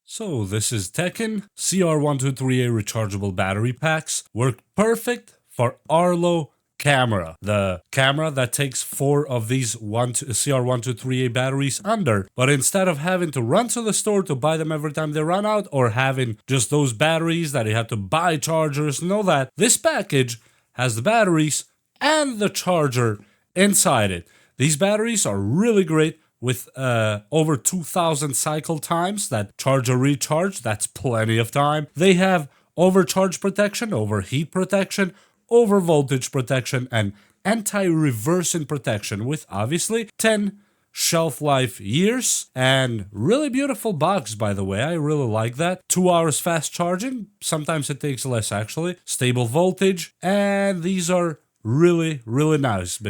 So this is Tekken CR123A rechargeable battery packs. Work perfect for Arlo camera. The camera that takes 4 of these CR123A batteries under. But instead of having to run to the store to buy them every time they run out, or having just those batteries that you have to buy chargers and all that, this package has the batteries and the charger inside it. These batteries are really great with over 2,000 cycle times. That charger recharge, that's plenty of time. They have overcharge protection, overheat protection, over voltage protection, and anti-reversing protection with obviously 10 shelf life years. And really beautiful box, by the way. I really like that. 2 hours fast charging. Sometimes it takes less actually. Stable voltage. And these are really nice.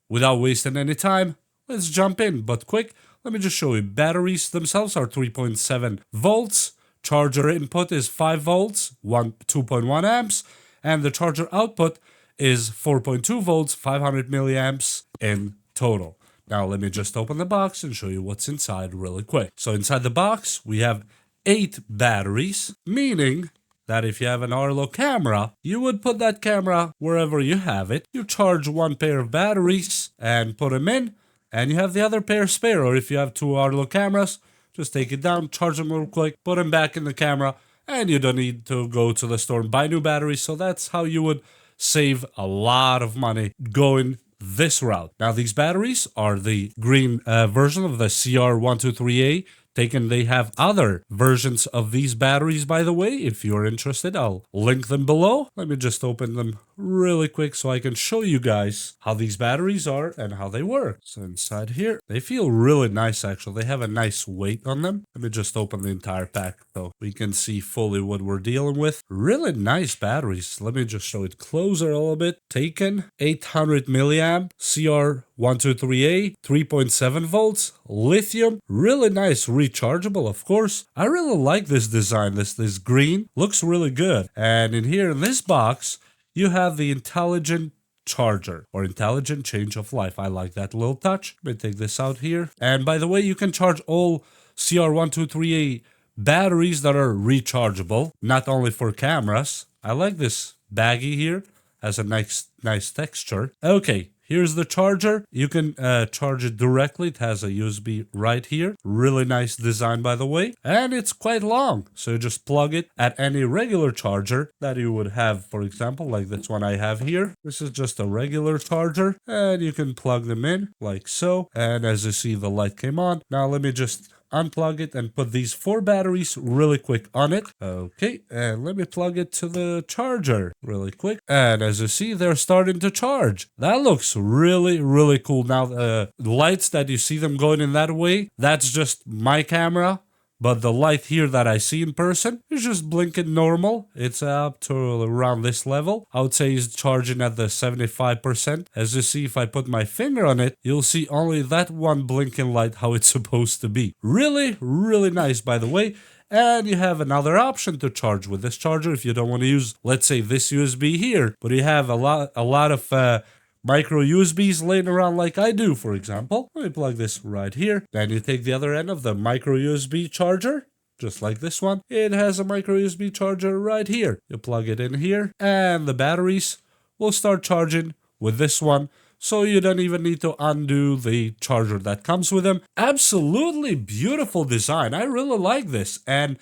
Without wasting any time, let's jump in, but quick, let me just show you. Batteries themselves are 3.7 volts. Charger input is 5 volts, 2.1 amps. And the charger output is 4.2 volts, 500 milliamps in total. Now let me just open the box and show you what's inside really quick. So inside the box, we have 8 batteries, meaning that if you have an Arlo camera, you would put that camera wherever you have it. You charge 1 pair of batteries and put them in, and you have the other pair spare. Or if you have 2 Arlo cameras, just take it down, charge them real quick, put them back in the camera, and you don't need to go to the store and buy new batteries. So that's how you would save a lot of money going this route. Now these batteries are the green version of the CR123A. They have other versions of these batteries, by the way. If you're interested, I'll link them below. Let me just open them really quick so I can show you guys how these batteries are and how they work. So inside here, they feel really nice actually. They have a nice weight on them. Let me just open the entire pack so we can see fully what we're dealing with. Really nice batteries. Let me just show it closer a little bit. Taken 800 milliamp CR123A, 3.7 volts, lithium. Really nice, rechargeable, of course. I really like this design. This green looks really good. And in here in this box, you have the intelligent charger or intelligent change of life. I like that little touch. Let me take this out here. And by the way, you can charge all CR123A batteries that are rechargeable, not only for cameras. I like this baggie here. Has a nice texture. Okay. Here's the charger. You can charge it directly. It has a USB right here. Really nice design, by the way. And it's quite long. So you just plug it at any regular charger that you would have, for example, like this one I have here. This is just a regular charger. And you can plug them in like so. And as you see, the light came on. Now let me just unplug it and put these 4 batteries really quick on it. Okay, and let me plug it to the charger really quick. And as you see, they're starting to charge. That looks really cool. Now, the lights that you see them going in that way, that's just my camera. But the light here that I see in person is just blinking normal. It's up to around this level. I would say it's charging at the 75%. As you see, if I put my finger on it, you'll see only that one blinking light how it's supposed to be. Really nice, by the way. And you have another option to charge with this charger if you don't want to use, let's say, this USB here. But you have a lot of micro USBs laying around like I do, for example. Let me plug this right here. Then you take the other end of the micro USB charger, just like this one. It has a micro USB charger right here. You plug it in here, and the batteries will start charging with this one. So you don't even need to undo the charger that comes with them. Absolutely beautiful design. I really like this. And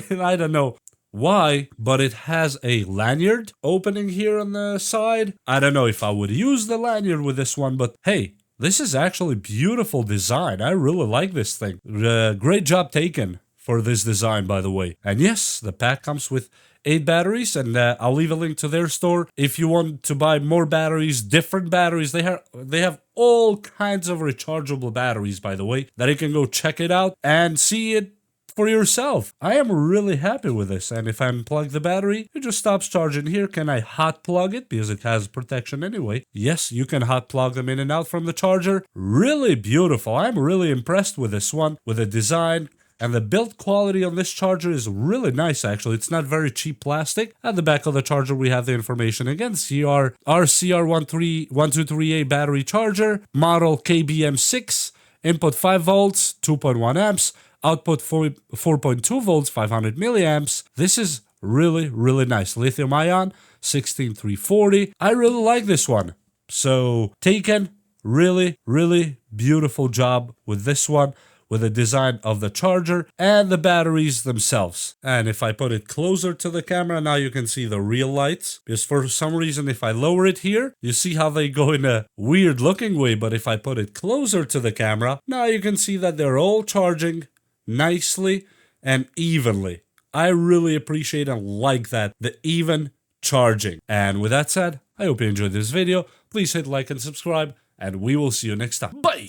I don't know why, but it has a lanyard opening here on the side. I don't know if I would use the lanyard with this one, but hey, this is actually beautiful design. I really like this thing. Great job taken for this design, by the way. And yes, the pack comes with 8 batteries, and I'll leave a link to their store if you want to buy more batteries, different batteries. They have all kinds of rechargeable batteries, by the way, that you can go check it out and see it for yourself. I am really happy with this. And if I unplug the battery, it just stops charging here. Can I hot plug it? Because it has protection anyway. Yes, you can hot plug them in and out from the charger. Really beautiful. I'm really impressed with this one, with the design. And the build quality on this charger is really nice, actually. It's not very cheap plastic. At the back of the charger, we have the information again. CR123A battery charger, model KBM6, input 5 volts, 2.1 amps, output 4.2 volts, 500 milliamps. This is really, really nice. Lithium ion, 16340. I really like this one. So Taken, really, really beautiful job with this one, with the design of the charger and the batteries themselves. And if I put it closer to the camera, now you can see the real lights. Because for some reason, if I lower it here, you see how they go in a weird looking way. But if I put it closer to the camera, now you can see that they're all charging nicely and evenly. I really appreciate and like that, the even charging. And with that said, I hope you enjoyed this video. Please hit like and subscribe, and we will see you next time. Bye!